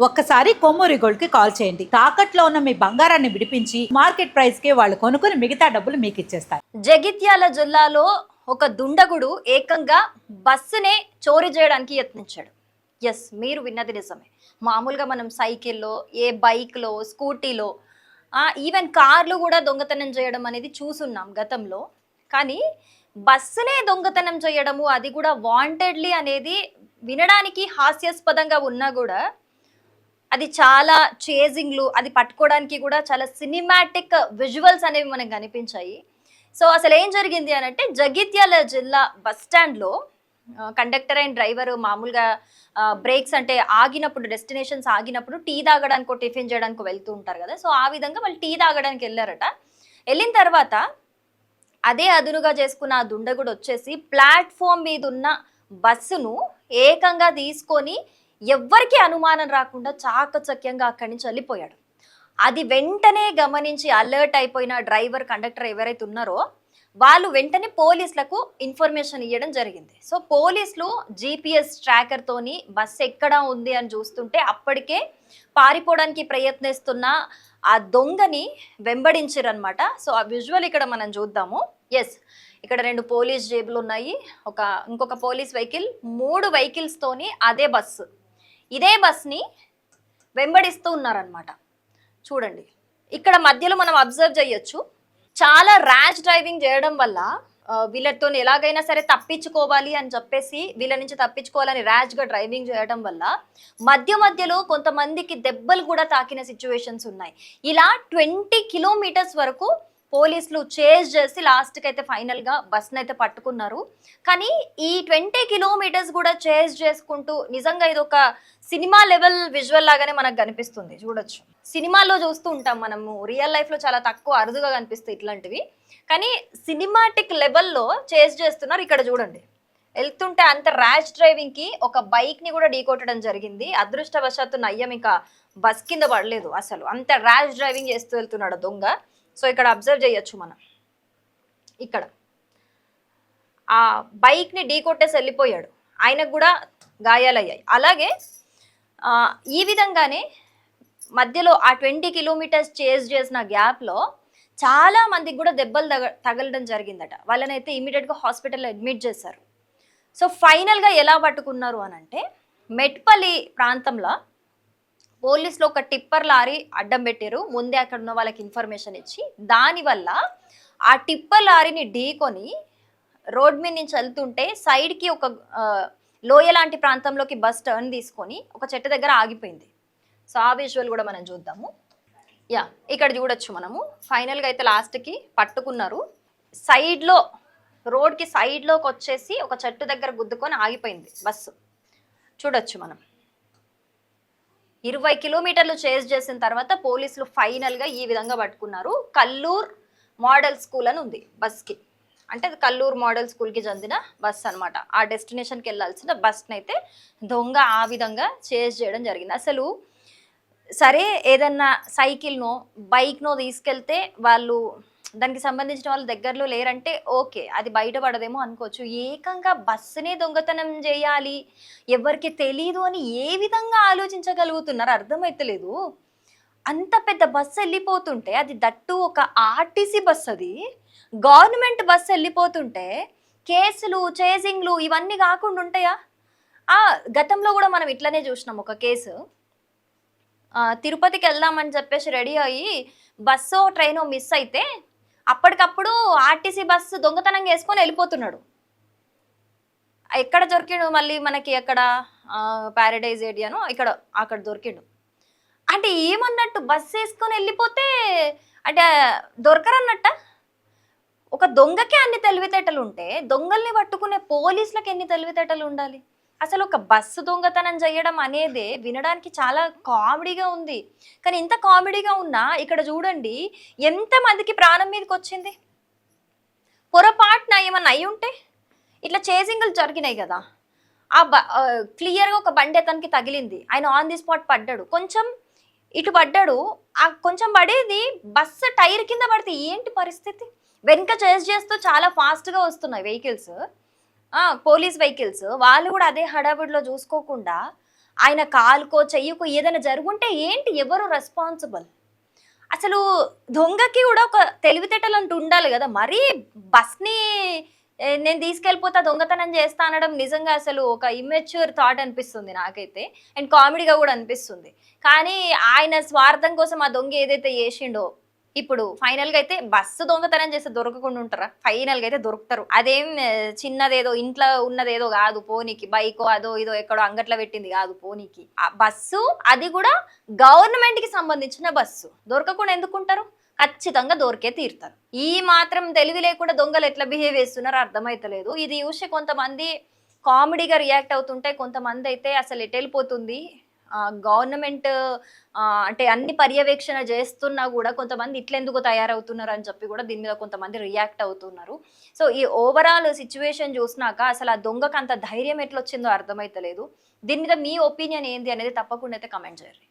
ఒక్కసారి కొమ్మూరి గోల్డ్ కి కాల్ చేయండి. తాకట్లో ఉన్న మీ బంగారాన్ని విడిపించి మార్కెట్ ప్రైస్ కి వాళ్ళు కొనుక్కుని మిగతా డబ్బులు మీకు ఇచ్చేస్తారు. జగిత్యాల జిల్లాలో ఒక దుండగుడు ఏకంగా బస్సునే చోరీ చేయడానికి యత్నించాడు. ఎస్, మీరు విన్నది నిజమే. మామూలుగా మనం సైకిల్లో, ఏ బైక్లో, స్కూటీలో, ఈవెన్ కార్లు కూడా దొంగతనం చేయడం అనేది చూసున్నాం గతంలో. కానీ బస్సునే దొంగతనం చేయడము, అది కూడా వాంటెడ్లీ అనేది వినడానికి హాస్యాస్పదంగా ఉన్నా కూడా అది చాలా చేజింగ్లు, అది పట్టుకోవడానికి కూడా చాలా సినిమాటిక్ విజువల్స్ అనేవి మనకు కనిపించాయి. సో అసలు ఏం జరిగింది అని అంటే, జగిత్యాల జిల్లా బస్ స్టాండ్లో కండక్టర్ అండ్ డ్రైవర్ మామూలుగా బ్రేక్స్ అంటే ఆగినప్పుడు, డెస్టినేషన్స్ ఆగినప్పుడు టీ తాగడానికో టిఫిన్ చేయడానికి వెళ్తూ ఉంటారు కదా. సో ఆ విధంగా వాళ్ళు టీ తాగడానికి వెళ్ళారట. వెళ్ళిన తర్వాత అదే అదునుగా చేసుకున్న ఆ దుండగుడు వచ్చేసి ప్లాట్ఫామ్ మీద ఉన్న బస్సును ఏకంగా తీసుకొని ఎవ్వరికీ అనుమానం రాకుండా చాకచక్యంగా అక్కడి నుంచి వెళ్ళిపోయాడు. అది వెంటనే గమనించి అలర్ట్ అయిపోయిన డ్రైవర్, కండక్టర్ ఎవరైతే ఉన్నారో వాళ్ళు వెంటనే పోలీసులకు ఇన్ఫర్మేషన్ ఇవ్వడం జరిగింది. సో పోలీసులు జీపీఎస్ ట్రాకర్తోని బస్సు ఎక్కడ ఉంది అని చూస్తుంటే అప్పటికే పారిపోవడానికి ప్రయత్నిస్తున్న ఆ దొంగని వెంబడించారనమాట. సో ఆ విజువల్ ఇక్కడ మనం చూద్దాము. ఎస్, ఇక్కడ 2 పోలీస్ జేబులు ఉన్నాయి, ఇంకొక పోలీస్ వెహికల్, 3 వెహికల్స్ తోని ఇదే బస్ని వెంబడిస్తూ ఉన్నారనమాట. చూడండి, ఇక్కడ మధ్యలో మనం అబ్జర్వ్ చేయొచ్చు, చాలా ర్యాష్ డ్రైవింగ్ చేయడం వల్ల వీళ్ళతో ఎలాగైనా సరే తప్పించుకోవాలి అని చెప్పేసి, వీళ్ళ నుంచి తప్పించుకోవాలని ర్యాష్గా డ్రైవింగ్ చేయడం వల్ల మధ్యలో కొంతమందికి దెబ్బలు కూడా తాకిన సిచ్యువేషన్స్ ఉన్నాయి. ఇలా 20 కిలోమీటర్స్ వరకు పోలీసులు చేజ్ చేసి లాస్ట్కి అయితే ఫైనల్గా బస్ని అయితే పట్టుకున్నారు. కానీ ఈ 20 కిలోమీటర్స్ కూడా చేజ్ చేసుకుంటూ నిజంగా ఇది ఒక సినిమా లెవెల్ విజువల్ లాగానే మనకు కనిపిస్తుంది. చూడొచ్చు, సినిమాల్లో చూస్తూ ఉంటాం మనము, రియల్ లైఫ్లో చాలా తక్కువ, అరుదుగా కనిపిస్తాయి ఇట్లాంటివి. కానీ సినిమాటిక్ లెవెల్లో చేజ్ చేస్తున్నారు. ఇక్కడ చూడండి, వెళ్తుంటే అంత ర్యాష్ డ్రైవింగ్కి ఒక బైక్ని కూడా ఢీకొట్టడం జరిగింది. అదృష్టవశాత్తు నయ్యం ఇంకా బస్ కింద పడలేదు. అసలు అంత ర్యాష్ డ్రైవింగ్ చేస్తూ వెళ్తున్నాడు దొంగ. సో ఇక్కడ అబ్జర్వ్ చేయొచ్చు మనం, ఇక్కడ ఆ బైక్ని ఢీకొట్టేసి వెళ్ళిపోయాడు, ఆయనకు కూడా గాయాలయ్యాయి. అలాగే ఈ విధంగానే మధ్యలో ఆ 20 కిలోమీటర్స్ చేజ్ చేసిన గ్యాప్లో చాలా మందికి కూడా దెబ్బలు తగలడం జరిగిందట. వాళ్ళనైతే ఇమీడియట్గా హాస్పిటల్లో అడ్మిట్ చేశారు. సో ఫైనల్గా ఎలా పట్టుకున్నారు అని అంటే, మెట్పల్లి ప్రాంతంలో పోలీసులు ఒక టిప్పర్ లారీ అడ్డం పెట్టారు. ముందే అక్కడ ఉన్న వాళ్ళకి ఇన్ఫర్మేషన్ ఇచ్చి, దానివల్ల ఆ టిప్పర్ లారీని ఢీకొని రోడ్ మీద నుంచి వెళ్తుంటే సైడ్కి ఒక లోయ లాంటి ప్రాంతంలోకి బస్ టర్న్ తీసుకొని ఒక చెట్టు దగ్గర ఆగిపోయింది. సో ఆ విజువల్ కూడా మనం చూద్దాము. యా, ఇక్కడ చూడొచ్చు మనము, ఫైనల్గా అయితే లాస్ట్కి పట్టుకున్నారు. సైడ్లో, రోడ్కి సైడ్లోకి వచ్చేసి ఒక చెట్టు దగ్గర గుద్దుకొని ఆగిపోయింది బస్సు. చూడొచ్చు మనం, 20 కిలోమీటర్లు చేజ్ చేసిన తర్వాత పోలీసులు ఫైనల్గా ఈ విధంగా పట్టుకున్నారు. కల్లూర్ మోడల్ స్కూల్ అని ఉంది బస్కి, అంటే అది కల్లూర్ మోడల్ స్కూల్కి చెందిన బస్ అనమాట. ఆ డెస్టినేషన్కి వెళ్ళాల్సిన బస్ని అయితే దొంగ ఆ విధంగా చేజ్ చేయడం జరిగింది. అసలు సరే, ఏదన్నా సైకిల్నో బైక్నో తీసుకెళ్తే వాళ్ళు దానికి సంబంధించిన వాళ్ళు దగ్గరలో లేరంటే ఓకే, అది బయటపడదేమో అనుకోవచ్చు. ఏకంగా బస్సునే దొంగతనం చేయాలి, ఎవరికి తెలీదు అని ఏ విధంగా ఆలోచించగలుగుతున్నారు అర్థమైతలేదు. అంత పెద్ద బస్సు వెళ్ళిపోతుంటే, అది దట్టు ఒక ఆర్టీసీ బస్, అది గవర్నమెంట్ బస్సు వెళ్ళిపోతుంటే కేసులు, చేజింగ్లు ఇవన్నీ కాకుండా ఉంటాయా? గతంలో కూడా మనం ఇట్లనే చూసినాం ఒక కేసు. తిరుపతికి వెళ్దామని చెప్పేసి రెడీ అయ్యి బస్సో ట్రైనో మిస్ అయితే అప్పటికప్పుడు ఆర్టీసీ బస్సు దొంగతనం చేసుకొని వెళ్ళిపోతున్నాడు. ఎక్కడ దొరికిండు మళ్ళీ మనకి, ఎక్కడ ప్యారడైజ్ ఏరియానో అక్కడ దొరికిండు. అంటే ఏమన్నట్టు, బస్సు వేసుకొని వెళ్ళిపోతే అంటే దొరకరన్నట్ట. ఒక దొంగకే అన్ని తెలివితేటలు ఉంటే దొంగల్ని పట్టుకునే పోలీసులకు ఎన్ని తెలివితేటలు ఉండాలి? అసలు ఒక బస్సు దొంగతనం చేయడం అనేది వినడానికి చాలా కామెడీగా ఉంది. కానీ ఇంత కామెడీగా ఉన్నా ఇక్కడ చూడండి ఎంతమందికి ప్రాణం మీదకి వచ్చింది. పొరపాటున ఏమన్నా అయి ఉంటే, ఇట్లా చేజింగ్లు జరిగినాయి కదా, క్లియర్గా ఒక బండి అతనికి తగిలింది, ఆయన ఆన్ ది స్పాట్ పడ్డాడు, కొంచెం ఇటు పడ్డాడు, ఆ కొంచెం పడేది బస్సు టైర్ కింద పడితే ఏంటి పరిస్థితి? వెనుక చేజ్ చేస్తూ చాలా ఫాస్ట్గా వస్తున్నాయి వెహికల్స్, పోలీస్ వెహికల్స్, వాళ్ళు కూడా అదే హడావిడిలో చూసుకోకుండా ఆయన కాలుకో చెయ్యకో ఏదైనా జరుగుంటే ఏంటి, ఎవరు రెస్పాన్సిబుల్? అసలు దొంగకి కూడా ఒక తెలివితేటలు అంటూ ఉండాలి కదా. మరీ బస్ని నేను తీసుకెళ్ళిపోతా దొంగతనం చేస్తా అనడం నిజంగా అసలు ఒక ఇమ్మెచ్యూర్ థాట్ అనిపిస్తుంది నాకైతే, అండ్ కామెడీగా కూడా అనిపిస్తుంది. కానీ ఆయన స్వార్థం కోసం ఆ దొంగ ఏదైతే చేసిండో, ఇప్పుడు ఫైనల్ గా అయితే బస్సు దొంగతనం చేస్తే దొరకకుండా ఉంటారా? ఫైనల్ గా అయితే దొరుకుతారు. అదేం చిన్నదేదో ఇంట్లో ఉన్నదేదో కాదు పోనీకి, బైకో అదో ఇదో ఎక్కడో అంగట్లో పెట్టింది కాదు పోనీకి. ఆ బస్సు అది కూడా గవర్నమెంట్ కి సంబంధించిన బస్సు, దొరకకుండా ఎందుకుంటారు? ఖచ్చితంగా దొరికే తీరుతారు. ఈ మాత్రం తెలివి లేకుండా దొంగలు ఎట్లా బిహేవ్ చేస్తున్నారో అర్థమైతలేదు. ఇది చూసి కొంతమంది కామెడీగా రియాక్ట్ అవుతుంటే, కొంతమంది అయితే అసలు ఎటు వెళ్ళిపోతుంది గవర్నమెంట్ అంటే అన్ని పర్యవేక్షణ చేస్తున్నా కూడా కొంతమంది ఇట్లెందుకు తయారవుతున్నారు అని చెప్పి కూడా దీని మీద కొంతమంది రియాక్ట్ అవుతున్నారు. సో ఈ ఓవరాల్ సిచ్యువేషన్ చూసినాక అసలు ఆ దొంగకు అంత ధైర్యం ఎట్లొచ్చిందో అర్థమైతలేదు. దీని మీద మీ ఒపీనియన్ ఏంది అనేది తప్పకుండా అయితే కమెంట్ చేయండి.